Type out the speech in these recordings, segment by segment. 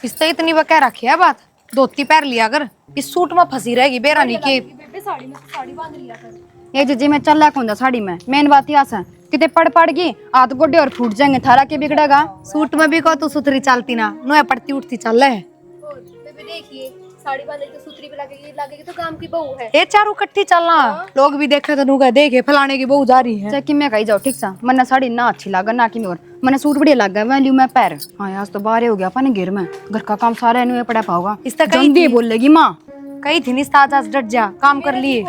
इससे इतनी वह कह रखी है बात, धोती पहन लिया कर, इस सूट में फंसी रहेगी बेरानी की। साड़ी में साड़ी बांध लिया कर। ये जीजी मैं चल रहा साड़ी में, मेन बात ही आसा कितने पड़ गई हाथ गोडे और फूट जाएंगे, थारा के बिगड़ेगा। सूट में भी को तू सुथरी चलती ना, नो पड़ती उठती चल है। और बेबे देखिए, साड़ी बांधेगी तो सुतरी पे लगेगी तो काम की बहू है। ये चारों इकट्ठी चलना, लोग भी देखे तो नुका देखे फलाने की बहू जा रही है। चाहे कि मैं कही जाओ ठीक सा, मन्ना साड़ी ना अच्छी लगा ना कि और मन्ने सूट बढ़िया लग गया, मैं लियो मैं पैर। हाँ आज तो बाहर हो गया अपन घेर में, घर का काम सारा इन्हें पड़ा पाओगा। इस तक कहीं जल्दी बोलेगी माँ, कही थी निस्ताज आज डट जा, काम कर लिए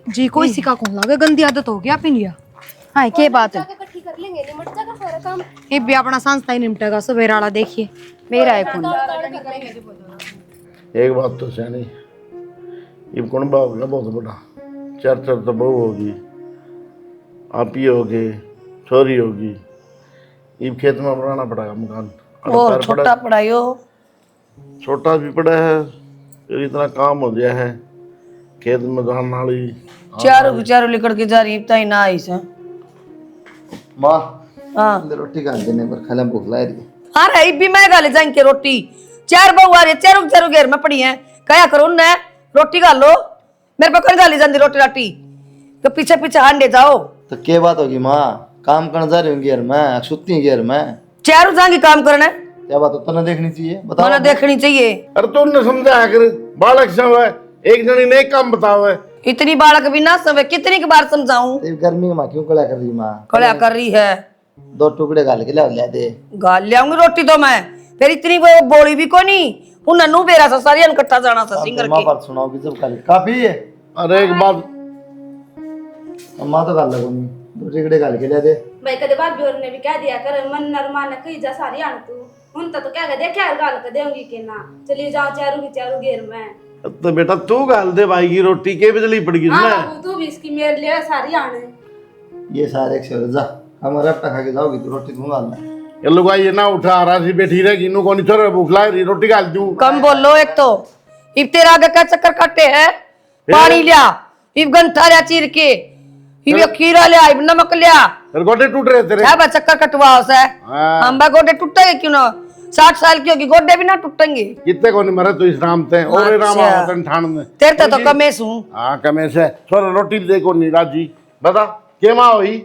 जी। कोई सिका कौन लगे, गंदी आदत हो गया पी लिया। हाँ क्या बात है, कर लेंगे, निमट जाएगा सारा काम। ये भी अपना संस्था ही निपटेगा सवेरा वाला। देखिए मेरा है कौन। एक बात तो सैनी, ये कुंबा हो गया बहुत बड़ा, चार तो बहू होगी, आप ही होगे, छोरी होगी, ये खेत में बनाना पड़ेगा मकान। और छोटा पढ़ाई छोटा भी पड़ा है, फिर इतना काम हो गया है, खेत में जान वाली चारों लिकड़ के जा रही है ना आई से। माँ हाँ रोटी खा देने पर खाला भूख ला रही है। अरे भी मैं गाले जाएंगे रोटी, चार बहू आ रही है, चारों घेर में पड़ी है, कया करो न रोटी खा लो, मेरे पे कौन गाली जाती रोटी राटी, तो पीछे पीछे हांडे जाओ। तो क्या बात होगी माँ, काम करने जा रही होंगी यार, मैं सुती हूँ यार, मैं चारों जाएंगे काम करने, क्या बात होता ना देखनी चाहिए, बताओ ना देखनी चाहिए। अरे तुमने समझाया कर, बालक सब है, एक जनी ने एक काम बताओ है। इतनी बालक भी ना समझ, कितनी की बार समझाऊं। गर्मी में माँ क्यों कड़ा कर रही माँ, कड़ा कर रही है, 2 टुकड़े गाल के ले दे। गाल ले आऊंगी रोटी तो मैं, फिर इतनी वो बोली भी को नहीं, उन नन्नू बेरा सा सारी इकट्ठा जाना सा सिंगर माँ के। बात सुनाओगी जब खाली काफी है। अरे एक बात माँ तो गाल लगो नहीं, 2 टुकड़े गाल के ले दे। भाई कदे बात भी और ने भी कह दिया कर, मन नरमान कही जा सारी आन तू उन तो क्या दे क्या गाल कर देंगी के ना, चली जाओ चारों घेर में। तो बेटा तू गाल दे भाई की रोटी के बिजली पड़गी हाँ इसमें। बाबू तू भी इसकी मेरे लिए सारी आने। ये सारे एक से जा, हमारा रट्टा खा के जाओगी तो रोटी दूंगा गालना। ये लोग ये ना उठा राशि बैठी रहेगी, इन्हों को नहीं छोड़ भूख ला रही, रोटी गाल दूं। कम बोलो, एक तो इब तेरा आगे का चक्कर काटे है, पानी लिया, इब गंठा लिया चीर के, इब खीरा लिया, इब नमक लिया, फिर गोटे टूट रहे तेरे। क्या बा चक्कर कटवा उसे, हाँ। हम बा गोडे टूटेंगे क्यों ना, 60 साल की होगी गोडे भी ना टूटेंगे। कितने को नहीं मरे तो इस राम थे और राम आवतन ठाण में तेरे तो कमेस हूँ। हाँ कमेस है, थोड़ा रोटी देखो नहीं राजी, बता के माँ हुई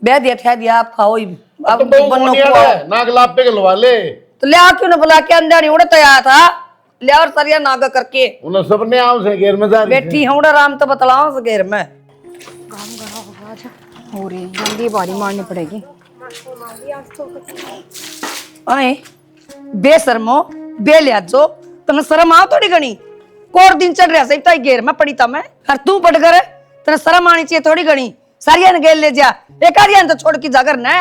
बह दिया ठह दिया, आप खाओ, अब तो बहु बनो मोनिया को है, नाक लाप पे गलवा ले। तो ले आ क्यों ना बुला के, अंदर नहीं उड़े तो आया था, ले और सरिया नागा करके उन्हें सबने आव से घेर में जा रही बैठी हूँ राम तो बतलाओ से घेर में। हो रही जल्दी बारी मारनी पड़ेगी। आए बेशर्मो बेलियाजो, तने शर्म आओ थोड़ी घनी, कोर दिन चढ़ रहा सही घेर में पड़ी था मैं, और तू पड़ कर तने शर्म आनी चाहिए थोड़ी घनी, सारिया ने गेल ले जा, एक आरिया तो छोड़ की जागर न।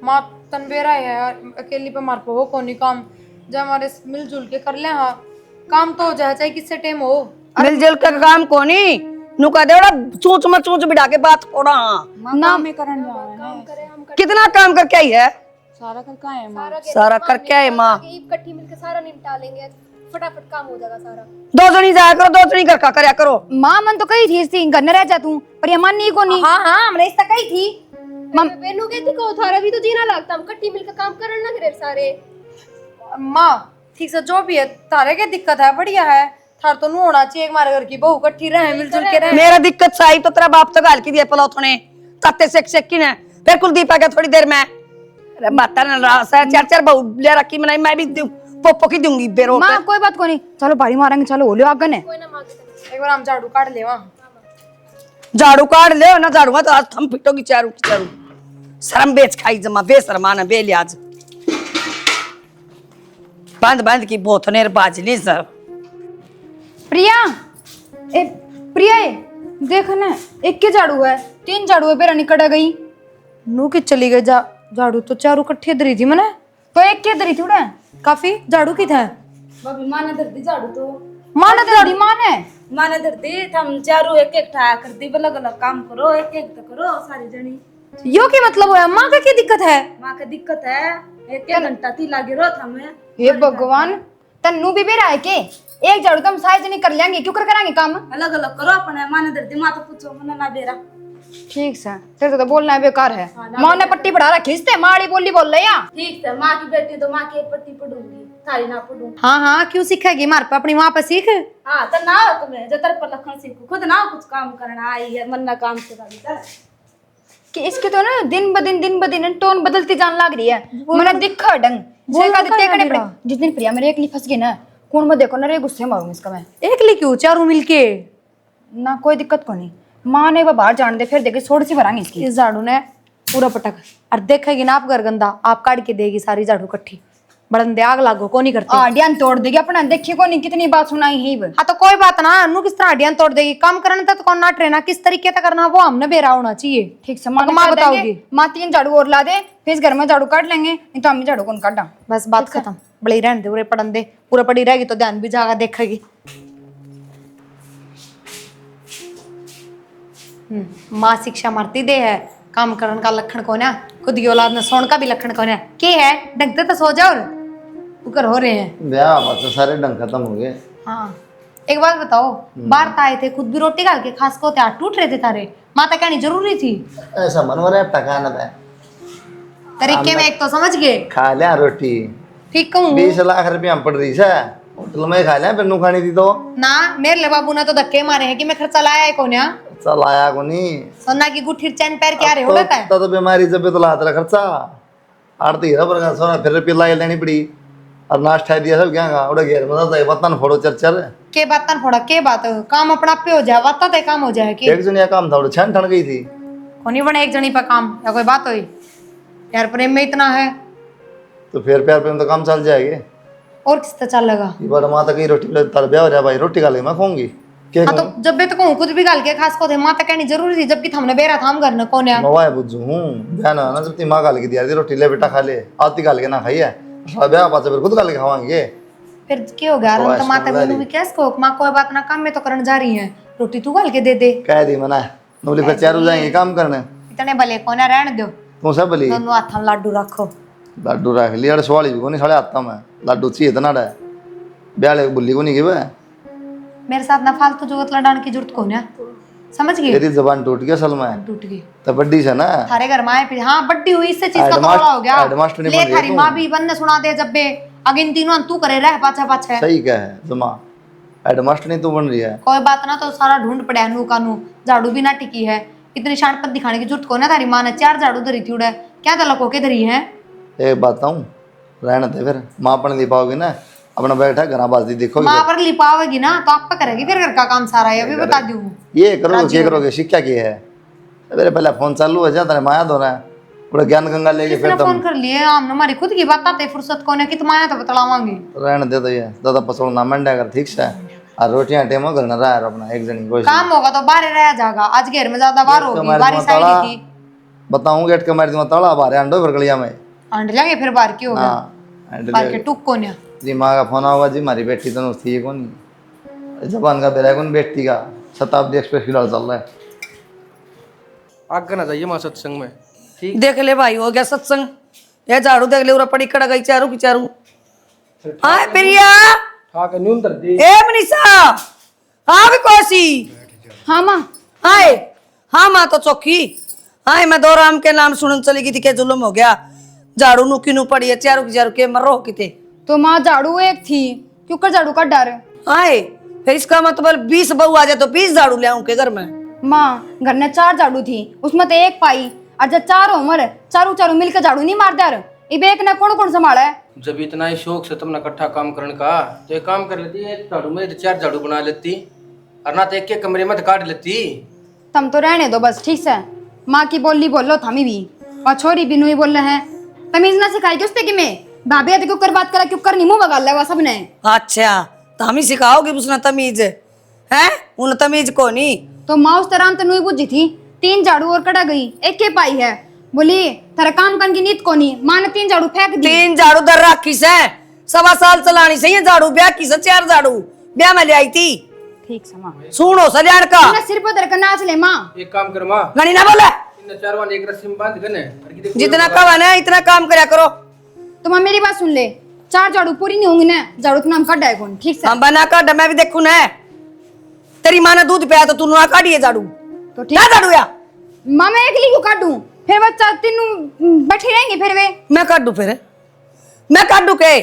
माँ तन बेरा है यार, अकेली पे मार पो कोनी काम, जब हमारे मिलजुल के कर ले। हाँ काम तो हो जाए चाहे किससे टेम हो। मिलजुल का काम कोनी नुका देवड़ा चूच में चूच बिठा के बात थोड़ा। हाँ नाम में करन जा रहे हैं, कितना काम करके आई है, सारा करके आए माँ। सारा करके आए माँ, इकट्ठी मिलकर सारा निपटा लेंगे, फटाफट काम हो जाएगा सारा। 2 जनी जाया करो, 2 जनी घर का करया करो। माँ मन तो कही थी इसकी घर न रह जा तू, पर ये मन नहीं को नहीं। हाँ हाँ हमने इस तक कही थी। बेनू कहती को थारा भी तो जीना लगता, हम इकट्ठी मिलकर काम करन ना करे सारे। माँ ठीक से जो भी है, तारे के दिक्कत है बढ़िया है, थार तो नू होना चाहिए, हमारे घर की बहू इकट्ठी रहे मिलजुल के रहे। मेरा दिक्कत साई तो तेरा बाप तो गाल की दिया पलाओ थोने ताते से की ने, फिर कुलदीप आ गया थोड़ी देर में, अरे माता ने रास है, 4 बहू ले रखी बनाई, मैं भी पोपो की दूंगी बेरो। माँ कोई बात को नहीं, चलो बारी मारेंगे, चलो हो लो आगे ने। एक बार हम झाड़ू काट ले वहाँ, झाड़ू काट ले ना, झाड़ू तो आज थम पिटोगी चारू की चारू, शर्म बेच खाई जमा बेशर्माना बेलियाज, बांध की बोथनेर बाजली सब। प्रिया ए प्रिया देख ना, एक के झाड़ू है, 3 झाड़ू है, बेरा निकट गई। नू की चली गई झाड़ू तो चारू इकट्ठी धरी थी मैंने, तो एक के धरी थोड़ा काफी झाड़ू की था। भाभी माँ ने धरती झाड़ू तो माँ ने धरी, माँ ने माँ ने धरती, हम चारों एक एक ठा कर दी, अलग अलग काम करो, एक एक तो करो सारी जनी। यो की मतलब है माँ का क्या दिक्कत है? माँ का दिक्कत है, एक घंटा थी लागे रो हमें। हे भगवान, तन्नू भी बेरा है के एक झाड़ू तो हम सारे जने कर लेंगे, क्यों कर कराएंगे काम? अलग अलग करो अपने, माँ ने धरती, माँ तो पूछो मन ना बेरा। ठीक से तेरे तो बोलना है बेकार है। माँ ने पट्टी बढ़ा रखी इससे माड़ी बोली बोल रही है। ठीक है, माँ की बेटी तो माँ की एक पट्टी पढ़ूंगी, थारी ना पढ़ूं। हाँ हाँ, क्यों सीखेगी मार पे, अपनी माँ पे सीख। हाँ तो ना हो तुम्हें जो तेरे पर लखन सीखो, खुद ना कुछ काम करना आई है, मन ना काम से कि इसके तो ना दिन ब दिन टोन बदलती जान लग रही है। मैंने दिखा ढंग जिस दिन प्रिया मेरे एकली फंस गई ना, कौन मैं देखो ना रे गुस्से मारूंगी इसका मैं। एकली क्यों, चारों मिलके। ना कोई दिक्कत को नहीं, माँ ने वो बाहर जान दे फिर देखे थोड़ी सी भरांगी इसकी। इस झाड़ू ने पूरा पटक और देखेगी ना आप घर गंदा, आप काट के देगी सारी झाड़ू इकट्ठी, बड़ंदे आग लागो को नहीं करती। हड्डियां तोड़ देगी अपना, देखिए को नहीं कितनी बात सुनाई ही। हाँ तो कोई बात ना, नू किस तरह हड्डियां तोड़ देगी, काम करने तक कौन ना ट्रेना, किस तरीके से करना वो हमने बेरा होना चाहिए। ठीक से माँ माँ बताओगी। माँ 3 झाड़ू और ला दे, फिर इस घर में झाड़ू काट लेंगे, नहीं तो हम ही झाड़ू कौन काटा। बस बात खत्म, बड़ी रहने दे, पूरे पड़न दे, पूरा पड़ी रहेगी तो ध्यान भी जाएगा, देखेगी। माँ शिक्षा मारती दे है, काम करने का लक्षण कौन है, खुद की औलाद ने सोन का भी लक्षण कौन है, के है ढंग से तो सो जाओ, उकर हो रहे हैं ब्याह हुआ तो सारे ढंग खत्म हो गए। हाँ एक बात बताओ, बाहर तो आए थे, खुद भी रोटी खा के खास को हाथ टूट रहे थे तारे, माता कहनी जरूरी थी। ऐसा मन हो रहा है टकाना था, तरीके में एक तो समझ गए, खा लिया रोटी। ठीक कहूँ 20 लाख रुपया पड़ रही है, होटल में खा लिया, बिन्नू खानी थी तो ना, मेरे ले बाबू ने तो धक्के मारे हैं कि मैं खर्चा लाया है कौन, चल आया को नहीं सोना की गुठी चैन पैर क्या रहे होता है। तो बीमारी जब तो लात रहा खर्चा आरती रबर का सोना फिर पिलाई लेनी पड़ी और नाश्ता दिया सब क्या का उड़े घेर में तो वतन फोड़ो चर के बात तन फोड़ा, के बात काम अपना पे हो जाए, वाता ते काम हो जाए कि एक जनिया काम था छन ठन गई थी, कोनी बने एक जनी पर काम, या कोई बात हुई यार, प्रेम में इतना है तो फिर प्यार प्रेम तो काम चल जाएगी। और किस तरह चलेगा। ये बड़ा माता की रोटी तर ब्याह हो जाए भाई, रोटी खा ले मैं खाऊंगी क्या हाँ तो जब भी तो कहूँ खुद भी गाल के खास को थे, माता कहनी जरूरी थी, जबकि हमने बेरा था हम घर न कौन है। मवाए बुझू हूँ ब्याह ना जब ती माँ गाल के दिया थी रोटी ले बेटा खा ले, आती गाल के ना खाई है ब्याह पाचा फिर खुद गाल के खावाएंगे। फिर क्या हो गया, हम तो माता बोलूँ भी कैसे को, माँ कोई बात ना, काम में तो करने जा रही है, रोटी तू गाल के दे दे। कह दी मना नोली फिर चारू जाएंगे काम करने, इतने भले कौन है, रहने दो, तू सब बोली दोनों हाथ में लाडू रखो। लाडू रख लिया सवाली भी को नहीं साढ़े आता मैं लाडू चाहिए इतना डे ब्याह ले बुल्ली को नहीं गिवे मेरे साथ ना फालतू जुगत लड़ाने की जरूरत कौन है, समझ गए। तेरी जबान टूट गया असल में, टूट गई तो बड्डी से ना थारे घर माए पे, हाँ बड्डी हुई, इससे चीज का थोड़ा हो गया, हेडमास्टर नहीं ले बन रही थारी तू। माँ भी बंद सुना दे जब बे अगिन तीनों तू करे रह पाछा पाछा। सही कह है जमा, हेडमास्टर नहीं तू बन रही है। कोई बात ना, तो सारा ढूंढ पड़ा नू का नू, झाड़ू भी ना टिकी है, इतनी शानपत दिखाने की जरूरत को ना, थारी माँ ने 4 झाड़ू धरी थी उड़े, क्या तो लको के धरी है। एक बात बताऊं, रहने दे फिर माँ अपन ले पाओगे ना, अपना बैठा घर बाजी देखोगे, माँ पर लिपाओगी ना तो आप करेगी फिर घर का काम सारा, ये भी बता दूँ। ये करोगे क्या करोगे, शिक्षा की है। मेरे पहले फोन चालू है जाता है माया दो रहा है, पूरा ज्ञान गंगा लेके फिर फोन कर लिए हम, हमारी खुद की बात आते फुर्सत को ने कि तुम्हारे तो बतलावांगे। रहने दे, तो ये दादा पसोड़ ना मंडा कर ठीक से, और रोटियां टेमो घर ना रहा अपना एक जनी कोई काम होगा तो बाहर रह जाएगा, आज घेर में ज्यादा बाहर होगी, बारिश आई थी बताऊं गेट के मार दूंगा ताला बाहर अंडो फिर गलिया में आंड लगे, फिर बाहर की हो गया, हाँ बाहर के टुक को ने जी माँ का फोन आऊगा जी हमारी बेटी तो थी कौन जबान का बेरा कौन बेटी का शताब्दी एक्सप्रेस फिलहाल चल रहा है। आगे ना जाइए माँ सत्संग में, ठीक। देख ले भाई हो गया सत्संग, ये झाड़ू देख ले उरा पड़ी कड़ा गई चारू की चारू। हाय प्रिया, हाँ का न्यून तर दे। ए मनीषा, हाँ भी कोसी, हाँ माँ, हाय हाँ माँ तो चौकी, हाय मैं दो राम के नाम सुनन चली गई थी, क्या जुल्म हो गया, झाड़ू नु किनू पड़ी है चारू की चारू के मरो किते। तो माँ झाड़ू एक थी, क्यों कर झाड़ू का डर। हाय फिर इसका मतलब 20 बहू आ जाए तो 20 झाड़ू ले आऊं के घर में। माँ घर में 4 झाड़ू थी, उसमें तो एक पाई, और जब 4 उम्र चारू मिलकर झाड़ू नहीं मार दे, इब एक ने कौन संभाला है। जब इतना ही शौक से तुमने इकट्ठा काम करने का, तो एक काम कर लेती, एक झाड़ू में 4 झाड़ू बना लेती, और ना तो एक कमरे में काट लेती। तुम तो रहने दो बस ठीक से, माँ की बोली बोल लो थमी भी, और छोरी भी नहीं बोल रहे हैं, तमीज ना सिखाई उसने कि मैं भाभी आते क्यों कर बात करा, क्यों कर नहीं मुंह बगाल लगा सबने। अच्छा तो हम ही सिखाओगे उसने तमीज है, उन तमीज को नहीं। तो माँ उस तरह तो नहीं बुझी थी, 3 झाड़ू और कटा गई, एक के पाई है, बोली तेरा काम करने की नीत को नहीं, माँ ने 3 झाड़ू फेंक दी। 3 झाड़ू दर राखी से 1.25 साल चलानी सही है झाड़ू, ब्याह की से 4 झाड़ू ब्याह में ले आई थी। ठीक से माँ, सुनो सजान का सिर पर धर कर नाच ले माँ। एक काम कर माँ, गणी ना बोले, इन 4 वाले एक रस्सी में बांध कर ने, जितना कवन है इतना काम करया करो। तो माँ मेरी बात सुन ले, 4 झाड़ू पूरी नहीं होंगी ना, झाड़ू तो नाम कट है कौन ठीक से। हम बना कर मैं भी देखू ना, तेरी माँ ने दूध पिया तो तू ना काटिए झाड़ू, तो ठीक क्या झाड़ू या माँ मैं अकेली क्यों काटूं? फिर बच्चा तीनों बैठे रहेंगे फिर वे। मैं काट दूं फिर, मैं काट दूं के?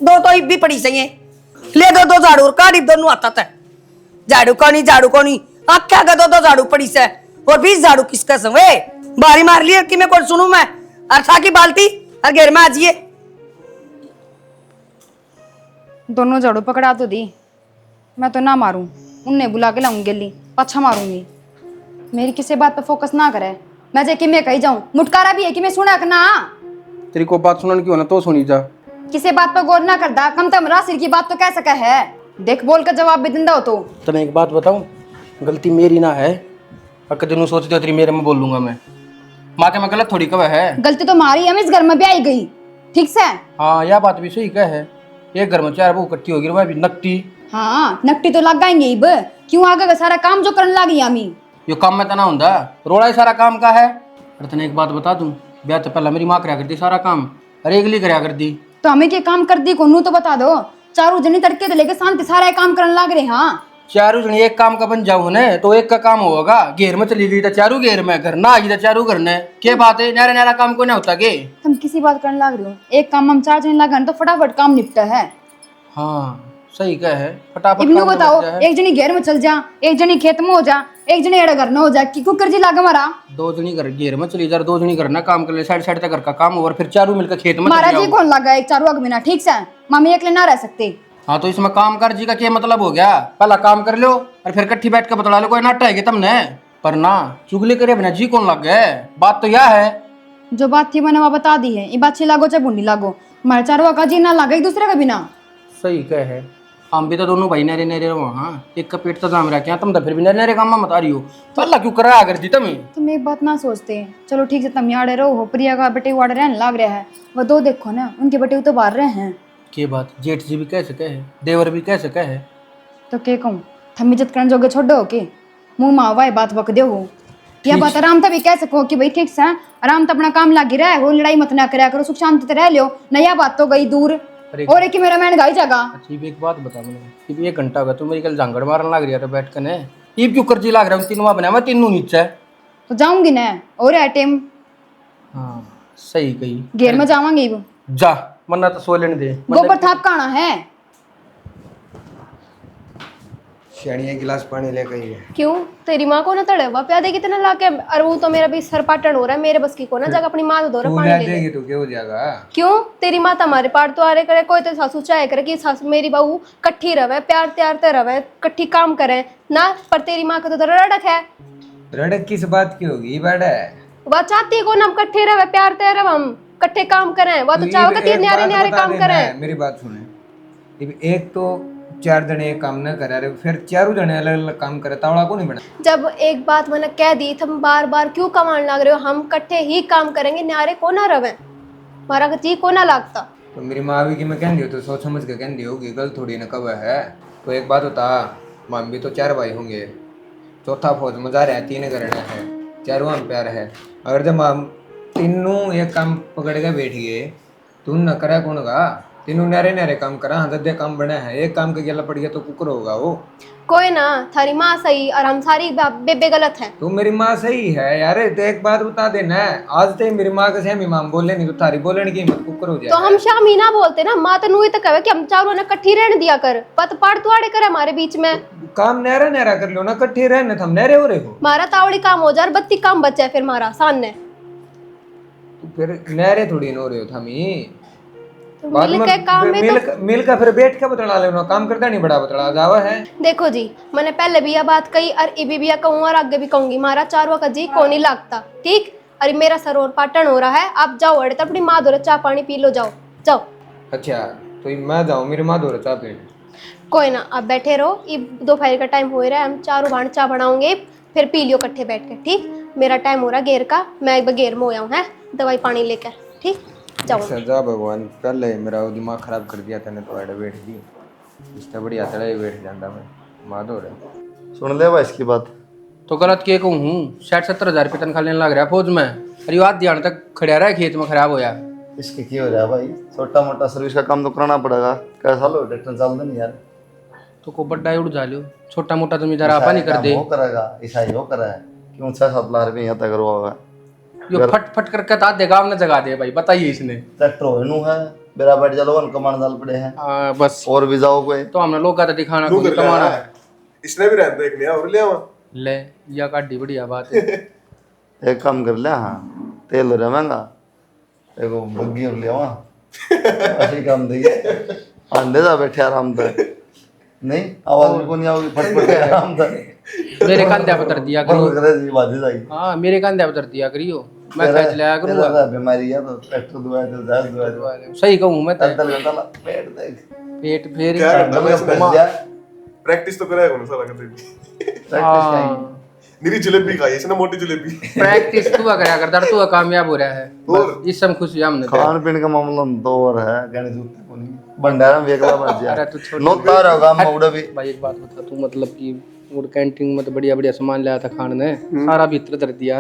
दो तो इब भी पड़ी सही है, ले दो झाड़ू और काट दोनों आता था। झाड़ू को नहीं आख्या का दो झाड़ू पड़ी से, और 20 झाड़ू किसका संगे बारी मार लिया कि मैं कौन सुनू मैं? और था की बाल्टी और घेर में आ जाइए। दोनों झाड़ू पकड़ा तो दी, मैं तो ना मारूं, उन्हें बुला के लाऊंगी गली, पाछा मारूंगी। मेरी किसी बात पे फोकस ना करे, मैं जे कि मैं कही जाऊं, मुटकारा भी है कि मैं सुना ना। तेरी को बात सुनने की हो ना तो सुनी जा। किसी बात पर गौर ना करता, कम तम रासिर की बात तो कह सका है। देख बोल कर जवाब भी दिंदा हो तो। तने एक बात बताऊं, गलती मेरी ना है, और कदे सोचते हो तेरी मेरे में बोल लूंगा मैं। माँ के मैं गलत थोड़ी कब है। गलती तो मारी है, मैं इस घर में भी आई गई, ठीक से। हाँ यह बात भी सही कह है, एक घर में 4 बहू इकट्ठी होगी वह भी नकटी। हाँ नकटी तो लग जाएंगे इब, क्यों आगे का सारा काम जो करने लगी आमी। यो काम में तना हुंदा, रोड़ा ही सारा काम का है। और तने एक बात बता दूं, ब्याह तो पहला मेरी माँ करा करती सारा काम, अरे अगली करा करती। तो हमें क्या काम कर दी को तो बता दो। चारों जनी तड़के तो लेके शांति सारा काम करने लग रहे। हाँ चारों जने एक काम का बन जाओ ने तो एक का काम होगा। घेर में चली गई तो चारों घेर में, घर ना आई तो चारों घर ने। क्या बात है, नारा नारा काम को ना होता के? तुम किसी बात करने लग रहे हो, एक काम हम 4 जने लगा तो फटाफट काम निपटा है। हाँ सही कह है, फटाफट इब्नू काम तो बताओ, बन जाए। एक जनी घेर में चल जा, एक जनी खेत में हो जा, एक जनी एड़ा घर में हो जा, कि कुकर जी लागे मारा। 2 जनी घर घेर में चली जा, 2 जनी घर ना काम कर ले, साइड साइड तक घर का काम और फिर चारों मिलकर खेत में महाराज चली जी जाओ। कौन लगा एक चारों अग बिना, ठीक से मामी अकेले ना रह सकते। हाँ तो इसमें काम कर जी का क्या मतलब हो गया? पहला काम कर लो और फिर कट्ठी बैठ के बतला लो, कोई नाटा है तुमने। पर ना चुगली करे बिना जी कौन लग गए? बात तो यह है। जो बात थी मैंने वह बता दी है, ये बात अच्छी लागो चाहे बुरी लागो, हमारे चारों का जी ना लगे एक दूसरे का बिना। सही कह है, हम भी तो दोनों भाई नरे नरे वहाँ, एक का पेट तो जाम रहा क्या, तुम तो फिर भी नरे नरे काम में मत आ रही हो। तो अल्लाह क्यों करा कर दी तुम्हें? तुम एक बात ना सोचते, चलो ठीक है तुम याड़े रहो, प्रिया का बेटे वाड़े रहने लग रहा है, वो 2 देखो ना उनके बेटे तो बाहर रहे हैं। के बात जेठ जी भी कह सके है, देवर भी कह सके है। तो के कहूँ थम इज्जत करने जोगे छोड़ो के मुंह मावा बात बक दो हो। यह बात आराम तभी कह सको कि भाई ठीक से आराम तो अपना काम लागी रहे हो, लड़ाई मत ना कराया करो, सुख शांति से रह लियो। नया बात तो गई दूर, और एक मेरा मैंने गाई जगह। अच्छा एक बात बता मुझे, ये 1 घंटा होगा तुम मेरी कल झांगड़ मारने लग रही है बैठ कर ने, ये क्यों कर्जी लग रहा है? 3 बना मैं 3 नीचे तो जाऊंगी ना और टाइम। हाँ सही कही, घेर में जावांगी वो, जा वरना तो सो लेने दे। गोबर थाप का आना है। शानी एक गिलास पानी लेकर ही है। क्यों तेरी माँ को ना तड़वा प्या देगी तेना लाके? और वो तो मेरा भी सर पाटन हो रहा है, मेरे बस की को ना जाकर अपनी माँ तो दो रहा तू पानी ले ले ले। देगी तो क्या हो जाएगा? क्यों तेरी माँ हमारे पार तो आ रहे करे, कोई तो सासू चाहे करे कि सासू मेरी बहू कट्ठी रवे, प्यार त्यार ते रवे, कट्ठी काम करे ना। पर तेरी माँ का तो रड़क है। रड़क किस बात की होगी बड़ा? वह चाहती है कौन हम कट्ठे रवे, प्यार त्यार रवे, हम कट्ठे काम करें। वह तो चाहो कि न्यारे न्यारे काम करें। मेरी बात सुने, एक तो 4 जने एक काम न करे, फिर चारों जने अलग अलग काम करे, तावड़ा को नहीं बना। जब एक बात मैंने कह दी, तुम बार बार क्यों कमान लग रहे हो? हम कट्ठे ही काम करेंगे, न्यारे को ना रवे, हमारा जी को ना लगता। तो मेरी माँ भी कि मैं कहती हूँ तो सोच समझ के कहती होगी, गल थोड़ी न कब है। तो एक बात होता, माम भी तो 4 भाई होंगे, चौथा फौज में जा रहा है, 3 घर है, 4वां प्यार है। अगर जब हम तीनों एक काम पकड़ के बैठ गए तो न करा कौन गा? तीनों नारे नारे काम करा, दद्दे काम बना है, एक काम के गेला पड़ गया तो कुकर होगा वो। कोई ना, थारी माँ सही और हम सारी बेबे गलत है। तू मेरी माँ सही है यार, तो एक बात बता देना, आज तो मेरी माँ के सेम इमाम बोले नहीं तो थारी बोलने की हिम्मत कुकर हो जाए। तो हम शामी ना बोलते ना, माँ तो नूही तक कहे कि हम चारों ने कट्ठी रहने दिया कर, पत पाड़ तुआड़े करे हमारे बीच में। काम नहरा नहरा कर लो ना, कट्ठे रहने हम नहरे हो रहे हो। मारा तावड़ी काम हो जाए, 32 काम बचा है फिर मारा सामने। फिर नहरे थोड़ी न हो रहे हो थमी। तो मिल के काम में तो मिल का फिर बैठ के बतला लेना, काम करता नहीं बड़ा बतला जावा है। देखो जी, मैंने पहले भी यह बात कही और इबी भी कहूँ और आगे भी कहूंगी, मारा चारों का जी को नहीं लगता, ठीक? अरे मेरा सर और पाटन हो रहा है, आप जाओ अड़े तो अपनी माँ दो चाय पानी पी लो, जाओ जाओ। अच्छा तो मैं जाऊँ, मेरी माँ दो चाह पीने? कोई ना, आप बैठे रहो, ये दोपहर का टाइम हो रहा है, हम चारों भाण चाय बनाओगे, फिर पी लियो इकट्ठे बैठ के, ठीक? मेरा टाइम हो रहा है घेर का, मैं एक बार घेर में हो आऊँ है दवाई पानी लेकर, ठीक? जाओ। सजा भगवान, पहले मेरा वो दिमाग खराब कर दिया था, तो अड़े बैठ दी, इससे बढ़िया तड़ा ही बैठ जाता मैं। माँ दो रहे सुन ले भाई इसकी बात। तो गलत के कहूँ, 60-70 हज़ार रुपये तनख्वाह लेने लग रहा है फौज में, अरे आज ध्यान तक खड़ा रहा है खेत में, खराब होया। इसके क्या हो रहा है भाई, छोटा मोटा सर्विस का काम तो कराना पड़ेगा, कैसा लो ट्रैक्टर चल दे नहीं यार। तो को बड्डा उड़ जा लो, छोटा मोटा जमींदार आपा नहीं कर दे। वो करेगा, ईसाई वो करा है, क्यों 6-7 लाख रुपये यहाँ तक करवा हुआ है। यो फट फट करके ता दे गांव ने जगा दे भाई, बताइए इसने। ट्रैक्टर हो नू है मेरा बैठ जा लोगन कमान डाल पड़े हैं बस और भी जाओ कोई तो हमने लोग का तो दिखाना कुछ कमाना है। इसने भी रहते एक लिया और ले आवा ले या काटी बढ़िया बात है। एक काम कर लिया। हाँ तेल हो रहा महंगा एक बग्गी और ले आवा ऐसे काम देगी अंडे जा बैठे आराम से नहीं आवाज भी नहीं आओगी फटफट आराम से मेरे कंधे पर उतर दिया करियो। करे जी बाजी जाएगी हाँ मेरे कंधे पर उतर दिया करियो, मैं खींच लिया करूंगा। तेरा बीमारी है तो ट्रैक्टर दुआ दे जा दुआ सही कहूँ मैं तो। अंदर घंटा पेट देख पेट फेर क्या करना मैं कर दिया प्रैक्टिस तो कराएगा ना साला कभी प्रैक्टिस कहीं मेरी जलेबी खाई इसने, मोटी जलेबी। प्रैक्टिस तू कराया करता, तू कामयाब हो रहा है। और इस सब खुशी हमने तो। खान पीन का मामला तो और है कहने जूते को नहीं भंडारा में वेगला बच अरे जा तू छोड़ नोता होगा मौड़ा भी। भाई एक बात बता, तू मतलब कि और कैंटीन में तो बढ़िया बढ़िया सामान लाया था खाने ने, सारा भीतर धर दिया।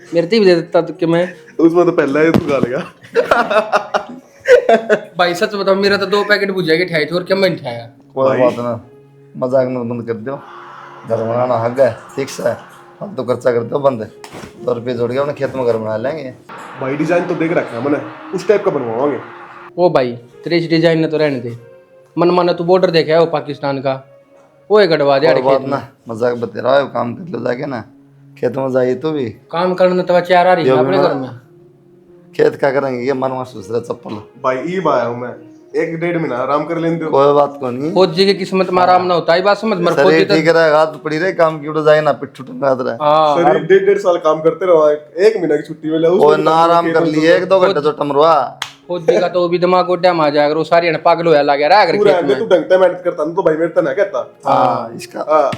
मेरे से भी दे देता तो कि मैं उसमें तो पहला ही तू खा लेगा। भाई सच बताओ मेरा तो 2 पैकेट भुजिया के ठहाई थे और क्या मैं ठहाया। कोई बात ना मजाक मत बंद कर दो घर बनाना हक है ठीक है अब तो खर्चा करते हो बंद 2 रुपये जोड़ के अपने खेत में घर बना लेंगे। भाई डिजाइन तो देख रखा है मैंने, उस टाइप का बनवाओगे। ओ भाई तेरे इस डिजाइन ने तो रहने दे, मन माना तू बॉर्डर देखा है वो पाकिस्तान का, वो एक गड़वा दे। कोई बात ना मजाक बते रहा है काम कर लो जाके ना खेत में जाइए तो भी काम करने तो चार आ रही है अपने घर में। खेत क्या करेंगे ये मनवा दूसरा चप्पल भाई ईब आया हूँ मैं, 1-1.5 महीना आराम कर लेंगे। कोई बात को नहीं फौजी की किस्मत में आराम ना होता है, बात समझ मर शरीर ठीक रहे हाथ पड़ी रहे काम की उड़ जाए ना पिट्ठू टंगा रहे शरीर 1.5 साल काम करते रहो, 1 महीना की छुट्टी मिले और ना आराम कर लिए 1-2 घंटे तो टमरवा फौजी का तो भी दिमाग गोड्या में आ जाएगा, वो सारी पागल होया लगा रहा है पूरा अगर तू ढंग से मेहनत करता ना तो भाई मेरे तो ना कहता। हां इसका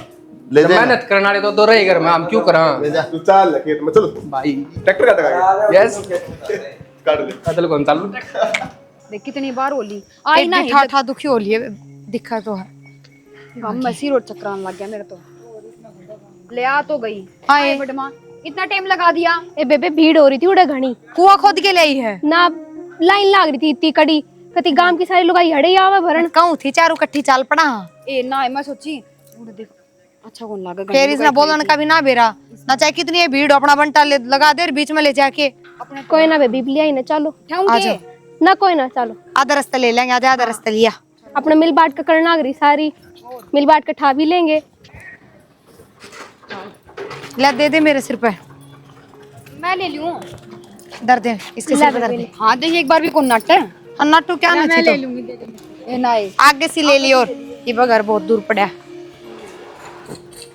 ले जा मेहनत करने वाले तो दो रहे घर में, हम क्यों करा। तू चल खेत में चल भाई ट्रैक्टर काटेगा यस काट ले कतल कौन चालू। देख कितनी बार होली आई ना ठा ठा दुखी हो लिए दिखा तो है। हम मसी रोड चक्रान लग गया मेरे तो ले आ तो गई आए बड़मा इतना टाइम लगा दिया। ए बेबे भीड़ हो रही थी उड़े घनी कुआं खोद के ले आई है ना, लाइन लाग रही थी इतनी कड़ी, कति गांव की सारी लुगाई हड़े आवे भरण। कहूं थी चारू कट्ठी चाल पड़ा ए ना मैं सोची उड़ देख अच्छा कौन लागा फिर इसने बोलन का भी ना बेरा ना, चाहे कितनी है भीड़ अपना बंटा लगा दे बीच में ले जाके। कोई ना बेबी ले आई ना, चलो आ जाओ ना कोई ना, चलो आधा रास्ता ले लेंगे, आधा रास्ता लिया। अपने मिल बांट कर करना आ गई सारी, मिल बांट कर ठा भी लेंगे। ले दे दे मेरे सिर पे, मैं ले लूं दर्द है इसके सिर पे दर्द है। हां देखिए एक बार भी कौन नट है अन्नाटू क्या ना मैं ले तो लूंगी दे दे ए ना आगे से ले लियो, ये बगर बहुत दूर पड़ा।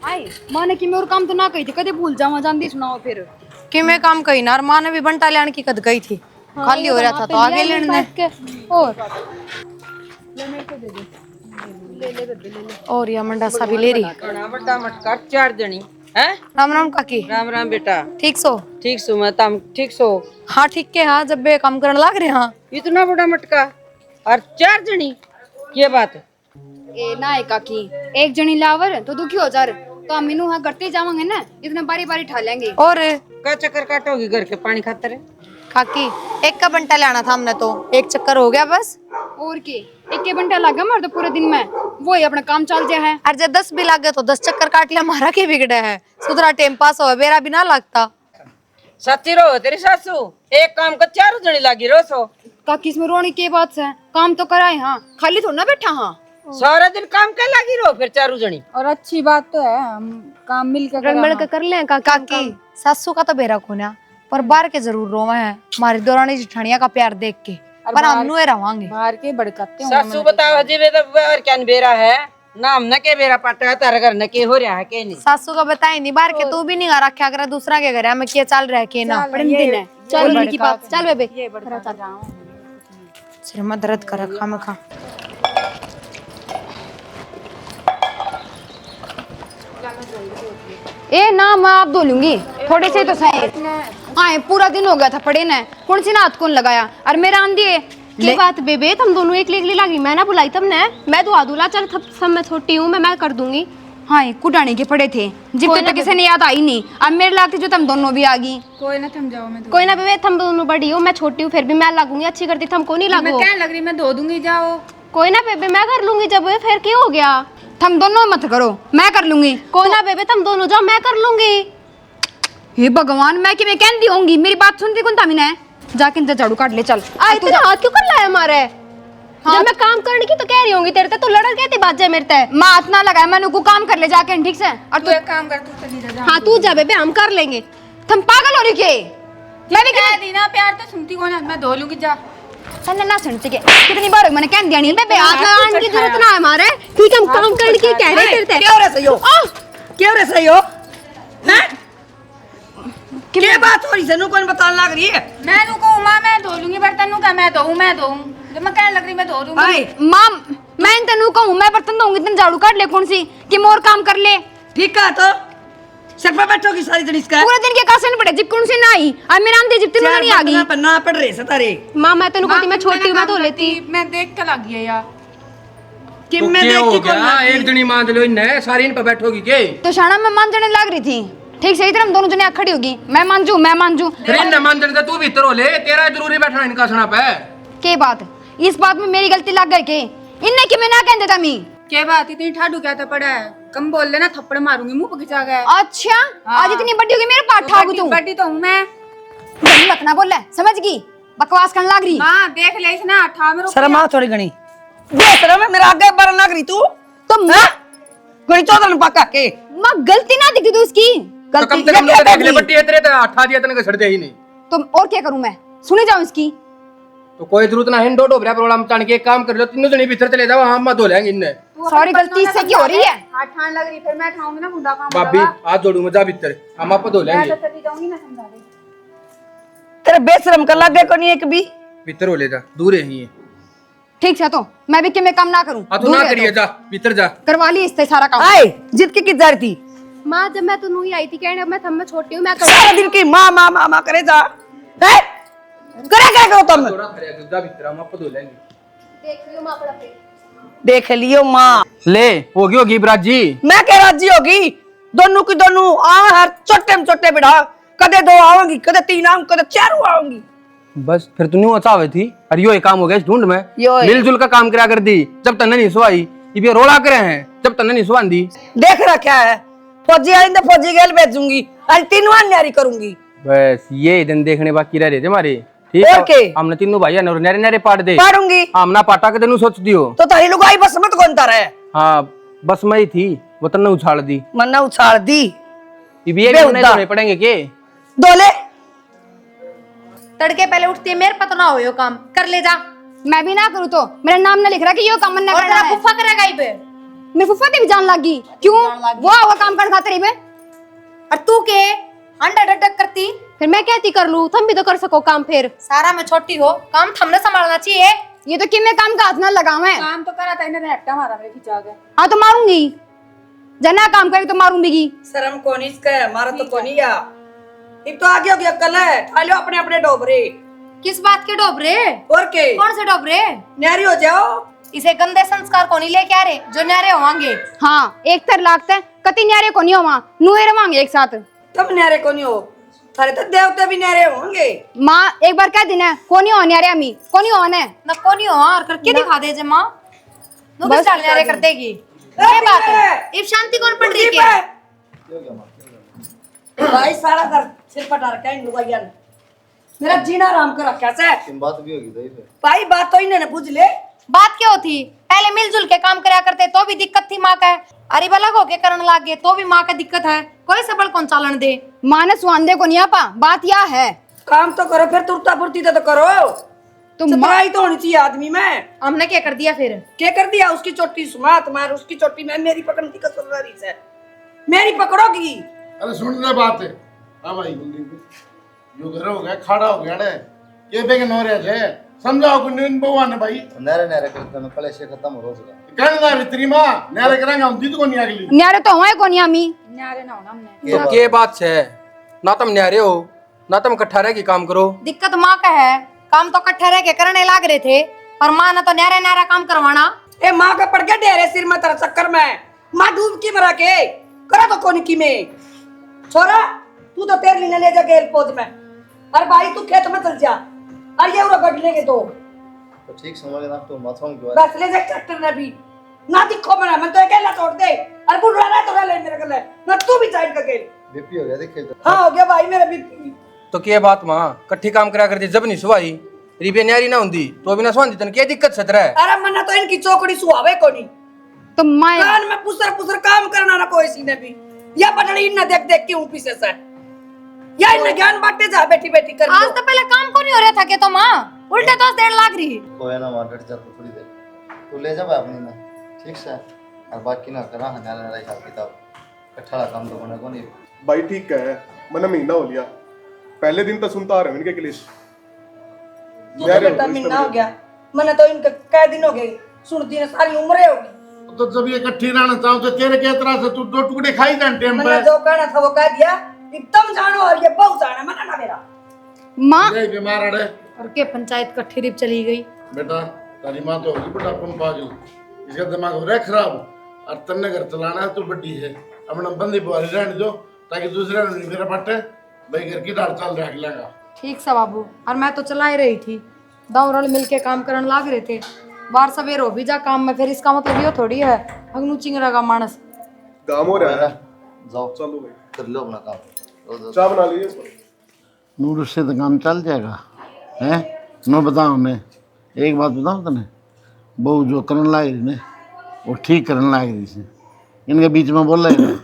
आई माने कि मैं और काम तो ना कही थी कदे भूल जावा जानदी सुनाओ फिर कि मैं काम कही ना, और माँ ने भी बंटा लेने की कद गई थी, खाली हो रहा था तो आगे लेने और और या मंडा सा भी ले रही। बड़ा मटका 4 जनी है। राम राम काकी। राम राम बेटा, ठीक सो? ठीक सो मैं तम ठीक सो। हाँ ठीक के, हाँ जब बे काम करने लग रहे। हाँ इतना बड़ा मटका और 4 जनी, ये बात है। ए ना है काकी एक जनी लावर तो दुखी हो जा तो हम इनू हाँ करते जावांगे ना, इतने बारी बारी ठा लेंगे। और का चक्कर काटोगी घर के पानी खातर है। काकी एक का बंटा लाना था हमने, तो एक चक्कर हो गया बस। और के एक के बंटा लगा मर तो पूरे दिन में वो ही अपना काम चल जाए है। और जब 10 भी लग गए तो 10 चक्कर काट लिया, हमारा के बिगड़ा है। सुधरा टाइम पास हो बेरा भी ना लगता। सच्ची रो तेरी सासू एक काम का 4 जनी लागी रो सो। काकी इसमें रोने की बात है, काम तो कराए हाँ, खाली थोड़ा ना बैठा। हाँ सारा दिन काम कर लागी रो फिर 4 जनी। और अच्छी बात तो है हम काम मिलकर रंग मिल कर ले काकी सासू का तो बेरा कोना, पर बाहर के जरूर रोवा है हमारी दौरानी जिठानिया का प्यार देख के, पर हम नुए रवांगे बाहर के भड़काते सासू बताओ जी वे तो और क्या बेरा है नाम न के बेरा पटा तार घर न के हो रहा है के नहीं। सासू का बताए नहीं, बाहर के तू भी नहीं रखा कर दूसरा के घर है, मैं क्या चल रहा है के ना दिन है। चल की बात चल बेबे सिर में दर्द कर रखा मैं खा। ए ना मैं आप धो लूंगी थोड़े से तो सही। हाँ पूरा दिन हो गया था पड़े न, कौन सी नाथ कौन लगाया और मेरा आंधी है की बात बेबे तुम दोनों एक लेगली लगी, मैं ना बुलाई तुमने, मैं दुआ दूला चल सब मैं छोटी हूँ मैं कर दूंगी। हाँ कुटाने के पड़े थे जिब तक किसी ने याद आई नहीं, अब मेरे लाते जो तुम दोनों भी आ गई। कोई ना थम जाओ, मैं कोई ना बेबे तुम दोनों बड़ी हो मैं छोटी हूँ, फिर भी मैं लगूंगी अच्छी करती तुमको नहीं लगो। मैं क्या लग रही मैं धो दूंगी जाओ। कोई ना बेबे मैं कर लूंगी, जब फिर क्या हो गया। तुम दोनों मत करो मैं कर लूंगी। कोई ना बेबे तुम दोनों जाओ मैं कर लूंगी। हे भगवान मैं कि मैं कहती होंगी मेरी बात सुनती कौन था मैंने जाके इंतजार झाड़ू काट ले चल आ इतने हाथ क्यों कर लाया हमारे? जब मैं काम करने की तो कह रही होंगी तेरे ते, तो लड़र कहते बात जाए मेरे ते। माँ हाथ ना लगाए मैंने को काम कर ले जाके ठीक से। और तू एक काम कर, तू चली जा। हाँ तू जा बेबे, हम कर लेंगे। तुम पागल हो रही के? मैं भी कह दी ना प्यार तो सुनती कौन है, मैं धो लूंगी जा। तन्ने ना सुनती के कितनी बार मैंने कह दिया नहीं बेबे हाथ लगाने की जरूरत ना है हमारे, ठीक हम काम करने की कह रहे तेरे ते। क्यों रे सही हो? क्यों रे सही हो? हैं? क्या बात हो रही है? कौन बताने लग रही है? मैं नु कहूं मां मैं धो लूंगी बर्तन नु का मैं धोऊं जब मैं कहने लग रही मैं धो लूंगी। हाय माँ मैं तेनू कहूँ मैं बर्तन धोऊंगी तुम झाड़ू काट ले कौन सी कि मोर काम कर ले। ठीक है तो सर पे बैठोगी सारी दिन इसका पूरे दिन के कासे पड़े जिप कौन सी ना आई अब मेरा आंधी जिप्ती में नहीं आ गई। पर ना पड़ रहे सतारे माँ मैं तेनू कहती मैं छोटी हूं, मैं धो लेती। मैं देख के लग गई यार कि तो मैं क्या देख हो के गया? कौन एक जनी मान लो इन्हें सारी इन पे बैठोगी के? तो शाना मैं मान जाने लग रही थी ठीक सही तरह हम दोनों जने खड़ी होगी मैं मान जू फिर इन मान जने तू भीतर हो ले, तेरा जरूरी बैठना इनका सुना पे के बात इस बात में मेरी गलती लग गई के इनने कि मैं ना कह देता मी क्या बात इतनी ठाडू क्या तो पड़ा है, कम बोल लेना थप्पड़ मारूंगी मुंह पे खिंचा गया। अच्छा आज इतनी बड़ी होगी मेरे पाठ ठाकू तू बड़ी तो हूं मैं। जल्दी मत ना बोल समझ गई बकवास करने लग रही। हां देख ले इसने ठा में शर्म आ थोड़ी घनी दे शर्म मेरा आगे बर लग रही तू तो हां कोई चौदन पक्का के मां गलती ना दिखी तू इसकी तो कम से कम तो देख ले बट्टी तेरे तो अठा दिया तने छड़ दे ही नहीं। तो और क्या करूं मैं सुने जाऊं इसकी तो कोई जरूरत ना है, दो डोबरा प्रोग्राम तान के एक काम कर लो, तीनों जने भीतर चले जाओ, हम मत धो लेंगे इनने। सॉरी गलती इससे की हो रही है। हाथ ठान लग रही फिर मैं ठाऊंगी ना मुंडा काम भाभी हाथ जोड़ू मजा भीतर हम आप धो लेंगे। मैं तो चली जाऊंगी, मैं समझा दे तेरे बेशरम का लग गए कोनी एक भी भीतर हो ले जा, दूर है ही ठीक है तो मैं भी कि मैं काम ना करूं आ तू ना करिए जा भीतर जा करवा ली इससे सारा काम। आए जिद की जा रही थी माँ जब मैं तो ही आई थी कहने मैं थम में छोटी हूँ मैं सारा दिन की माँ माँ माँ माँ करे जा है करे क्या करो तुम थोड़ा खड़े जा भीतर हम आप धो लेंगे। देख लियो माँ अपना पेट देख लियो माँ ले होगी होगी ब्राजी मैं कह राजी होगी दोनों की दोनों आ हर छोटे में छोटे बिड़ा कदे दो आऊंगी कदे तीन आऊंगी कदे चार आऊंगी बस फिर तू न्यू अच्छा हुई थी और यो एक काम हो गया इस ढूंढ में यो मिलजुल का काम करा कर दी जब तन्ने नहीं सुवाई ये रोड़ा करे हैं जब तन्ने नहीं सुवान दी देख रहा क्या है फौजी आई तो फौजी गेल भेजूंगी आज तीनों न्यारी करूंगी बस ये दिन देखने बाकी रह रहे थे हमारे ठीक और के? है हमने तीनों भाई नरे नरे नरे पाट दे पाड़ूंगी हमना पाटा के दिन सोच दियो तो तारी लुगाई बस मत गोंता रहे हाँ बस मैं ही थी वो तन्ने उछाल दी मन्ना उछाल दी ये भी नहीं धोने पड़ेंगे के दोले तड़के पहले उठती है मेरे पता ना हो यो काम कर ले जा। मैं भी ना करूं तो मेरा नाम ना लिख रहा कि यो काम ना और करना तेरा है। फुफा करेगा ये पे मेरे फुफा की भी जान लगी क्यों वो काम करने खातिर ही में और तू के अंडा डटक करती फिर मैं कहती कर लूँ तुम भी तो कर सको काम फिर सारा मैं छोटी हो काम थमने संभालना चाहिए। ये तो कि मैं काम का हाथ ना लगाऊं मैं काम तो करा था इन्हें हट्टा मारा मेरे खिंचा गया। हाँ तो मारूंगी जना काम करेगी तो मारूंगी शर्म कोनी इसका है मारा तो कोनी या अब तो आगे हो गया कल है खा लो अपने अपने डोबरे किस बात के डोबरे और के कौन से डोबरे न्यारी हो जाओ इसे गंदे संस्कार को नहीं लेके आ रहे जो न्यारे होंगे। हाँ एक तर लागते कति न्यारे को नहीं हो वहाँ नुए रवांगे एक साथ तुम न्यारे कोनी हो थारे तो देवते भी न्यारे होंगे माँ एक बार कह देना कोनी हो न्यारे अमी कोनी हो ने न कोनी हो और करके दिखा दे जे माँ बस न्यारे कर देगी ये बात है। अब शांति कौन पड़ रही है भाई सारा घर सिर पर डाल के लुगाइया ने मेरा जीना आराम कर रखा से बात भी होगी तो भाई बात तो इन्हें पूछ ले बात क्या होती पहले मिलजुल के काम करा करते तो भी दिक्कत थी माँ का अरे अलग होके करने लग गए तो भी माँ का दिक्कत है कोई सबल कौन चालन दे माँ ने स्वांदे को नहीं आपा बात यह है काम तो करो फिर तुरता फुर्ती तो करो तुम सतराई तो होनी चाहिए आदमी में हमने क्या कर दिया फिर क्या कर दिया उसकी चोटी सुमात मार उसकी चोटी में मेरी पकड़ने की कसर रही से मेरी पकड़ोगी अरे सुन ले बात है हाँ भाई यो घर हो गया खाड़ा हो गया ने ये बेग नोरे छे समझाओ को नीन बउआ ने भाई नरे नरे करते में कले से खत्म हो रोज कहने ना भितरी मां नरे करेंगे हम दीद को नहीं अगली न्यारे तो हुए कोनी अमी न्यारे ना होना हमने तो के बात है ना तुम न्यारे हो ना तुम इकट्ठा रह के काम करो। दिक्कत माँ का है काम तो इकट्ठे रह के करने लग रहे थे पर माँ ने तो न्यारा न्यारा काम करवाना ए माँ का पड़ गया डेरे सिर में तेरा चक्कर में माँ डूब की मरा के करा तो कौन की में छोरा तू तो तेरे लिए ले जा गेल पोज में अरे भाई तू खेत में चल जा अरे ये उरा गट लेंगे तो ठीक समझ ना तो माथों की बस ले जा ट्रैक्टर ने भी ना दिखो मना मैं तो अकेला तोड़ दे अरे बुढ़ा रहा तो ले मेरे गले ना तू भी साइड का गेल बीपी हो गया देखे तो। हाँ हो गया भाई मेरा बीपी। तो क्या बात माँ कट्ठी काम करा करती जब नहीं सुवाई रिबे न्यारी ना हुंदी तो अभी ना सुवांदी तन क्या दिक्कत सतरा है। अरे मन्ना तो इनकी चौकड़ी सुहावे कोनी तो मैं कान में पुसर काम करना ना कोई सी ने भी या बटड़ी इन देख देख के पीछे से या इन ज्ञान बांटते जा बेटी बेटी कर आज तो पहले काम को नहीं हो रहा था के तो माँ उल्टे तो देर लाग रही। कोई ना मार डट जा तो थोड़ी देर तू ले जा अपनी ना ठीक से और बाकी ना करा हजारा ना हिसाब किताब कट्ठा काम तो बना को नहीं। भाई ठीक है मैंने महीना हो लिया पहले दिन तो सुनता आ रहा हूँ इनके क्लिश बेटा महीना हो गया मैंने तो इनके कई दिन हो गए सुनती ने सारी उम्र होगी। तो जब ये इकट्ठी रहना चाहो तो तेरे के तरह से तू 2 टुकड़े खाई जान टाइम मैंने पे जो कहना था वो कह दिया एकदम जानो और ये बहु जाना मना ना मेरा माँ ये बीमार अड़े और के पंचायत कट्ठी रिप चली गई। बेटा तारी माँ तो होगी बड़ा पन पागल इसका दिमाग हो रहा है खराब और तन्ने घर चलाना है तू बड्डी है अपना बंदी बुआरी रहने दो ताकि दूसरे ने मेरा पट्टे भाई घर की दाल चाल रख लेगा। ठीक सा बाबू और मैं तो चला ही रही थी दौड़ मिल के काम करने लाग रहे थे बार सवेर हो भी जा काम में फिर इसका मतलब ये थोड़ी है अगनू चिंगरा का मानस काम हो रहा है जाओ चलो भाई कर लो अपना काम चाय बना लीजिए। नूर उससे तो काम चल जाएगा हैं नो बताओ ने एक बात बताऊँ तने बहू जो करने लाग रही ने वो ठीक करने लाग रही से इनके बीच में बोल रहे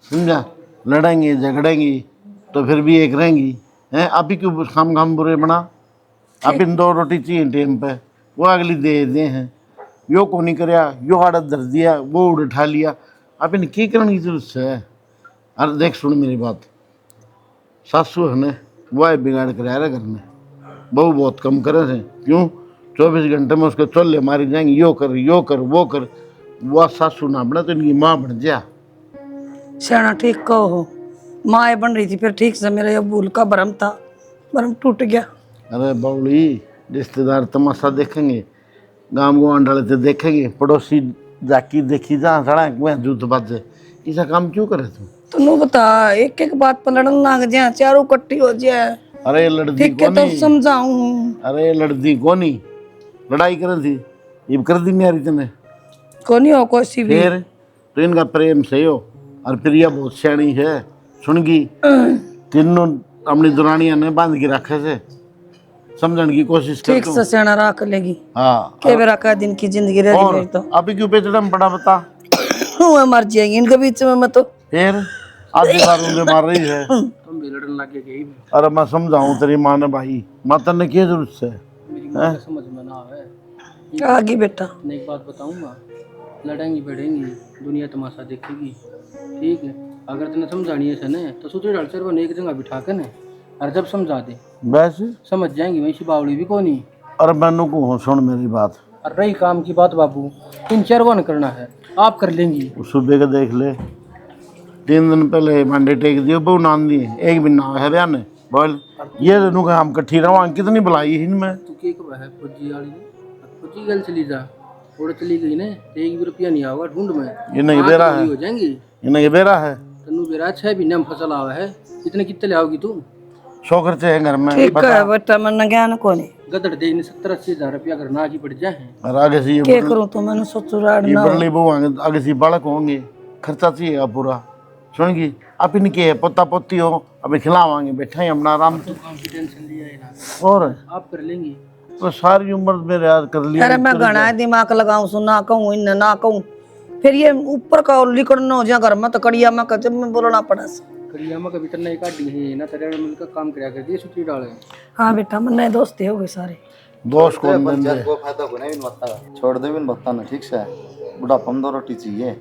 समझा लड़ेंगे झगड़ेंगी तो फिर भी एक रहेंगी हैं आप ही क्यों खाम बुरे बना आप इन 2 रोटी चाहिए टाइम पे वो अगली दे हैं यो को नहीं कराया यो आड़त धर दिया वो उठा लिया आप इन की करने की जरूरत है। अरे देख सुन मेरी बात सासू है ने वह बिगाड़ कर आया घर में बहू बहुत कम करे थे क्यों 24 घंटे में उसके चोले मारी जाएंगे यो कर वो कर वह सासू ना बना तो इनकी माँ बन जा। सियाना ठीक कहो माँ बन रही थी फिर ठीक से मेरा ये भूल का भरम था भरम टूट गया। अरे बउली रिश्तेदार तमाशा देखेंगे गाँव गुआंढ वाले तो देखेंगे पड़ोसी जाकी देखी जहाँ सड़क वह जूत बाजे ऐसा काम क्यों करे तू तो नु बता एक एक बात पर लड़न लाग जाए चारों कट्टी हो जाए अरे लड़दी ठीक है तो कोनी समझाऊं अरे लड़दी कोनी लड़ाई करे थी ये कर दी नहीं आ रही तने कोनी हो कोई सी भी फिर तो इनका प्रेम सही हो और प्रिया बहुत सियाणी है सुनगी तीनों अपनी दुरानिया ने बांध के रखे से समझने की कोशिश कर ठीक से सियाना रख लेगी हाँ के बेरा का दिन की जिंदगी रह और गई तो अभी क्यों पेचड़ा में पड़ा बता वो मर जाएगी इनके बीच में मैं तो फिर आधी बार उनके मार रही है तुम भी लड़ने लग गई अरे मैं समझाऊं तेरी माँ ने भाई माता ने क्या जरूरत है मेरी माँ को समझ में ना आवे। आगे बेटा मैं एक बात बताऊँ माँ लड़ेंगी बढ़ेंगी दुनिया तमाशा देखेगी ठीक है अगर तुमने समझानी है सने तो सोचो डॉक्टर को एक जगह बिठा कर ने और जब समझा दे वैसे समझ जाएंगी वैसी बावड़ी भी कोनी। अरे मैनू को सुन मेरी बात और रही काम की बात बाबू 3-4 वन करना है आप कर लेंगी सुबह का देख ले 3 दिन पहले मंडे टेक दियो बहु नान दी एक भी ना है बयान बोल ये दोनों का हम कट्ठी रहो कितनी बुलाई इनमें तू के कब है फौजी वाली ने फौजी गल चली जा और चली गई ने 1 भी रुपया नहीं आवा ढूंढ में ये नहीं बेरा है हो जाएंगी ये नहीं बेरा है तन्नू बेरा 6 महीने में फसल आवा है इतने कितने ले आओगी तू 100 खर्चे है घर में ठीक है बेटा मन ज्ञान कोनी गदड़ दे 70-80 हजार रुपया अगर ना की पड़ जाए और आगे से के करूं तो मैंने सोचो राड ये ना बड़ली बहू आगे से बालक होंगे खर्चा चाहिए पूरा सुनगी आप इनके है पोता पोती हो अभी खिलावांगे बैठा ही अपना आराम से टेंशन लिया है ना और आप कर लेंगी तो सारी उम्र मेरे याद कर लिया अरे मैं घना दिमाग लगाऊं सु ना कहूं इन ना कहूं फिर ये ऊपर का लिकड़ना हो जा घर में तो कड़िया में जब मैं बोलना पड़ा कड़िया में कभी तरना काट दी है ना तेरे मिलकर काम करया कर दिए छुट्टी डाले। हाँ बेटा मन दोस्त हो गए सारे दोस्त कौन बन जाए को फायदा को नहीं बता छोड़ दे बिन बता ना ठीक से बुढ़ापा में 2 रोटी चाहिए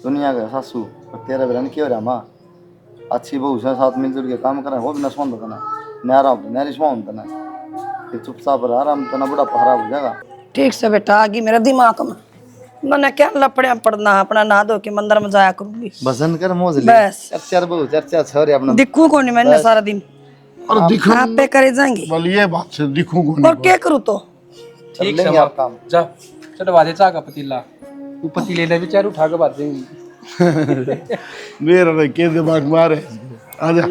दुनिया का सासू और तेरा बेरा क्यों रहा माँ अच्छी बहू से साथ मिलजुल के काम करें वो भी ना सोन होता ना न्यारा न्यारी सोन होता ना फिर चुपचाप रहा आराम तो ना बुढ़ापा खराब हो जाएगा। ठीक से बेटा आगे मेरा दिमाग में मैंने क्या लपड़े पड़ना अपना नहा धो के मंदिर में जाया करूंगी भजन कर मौज ले बस चर्चा बहू चर्चा छोरे अपना दिखू को नहीं मैंने सारा दिन और दिखो आप पे करे जाएंगे बोलिए बात से दिखूं और क्या करूँ तो ठीक लेंगे है आप काम जा चढ़वा दे चाह का पतीला तू पतीले ले बेचारू उठा के बात देंगी मेरा के दिमाग मारे आजा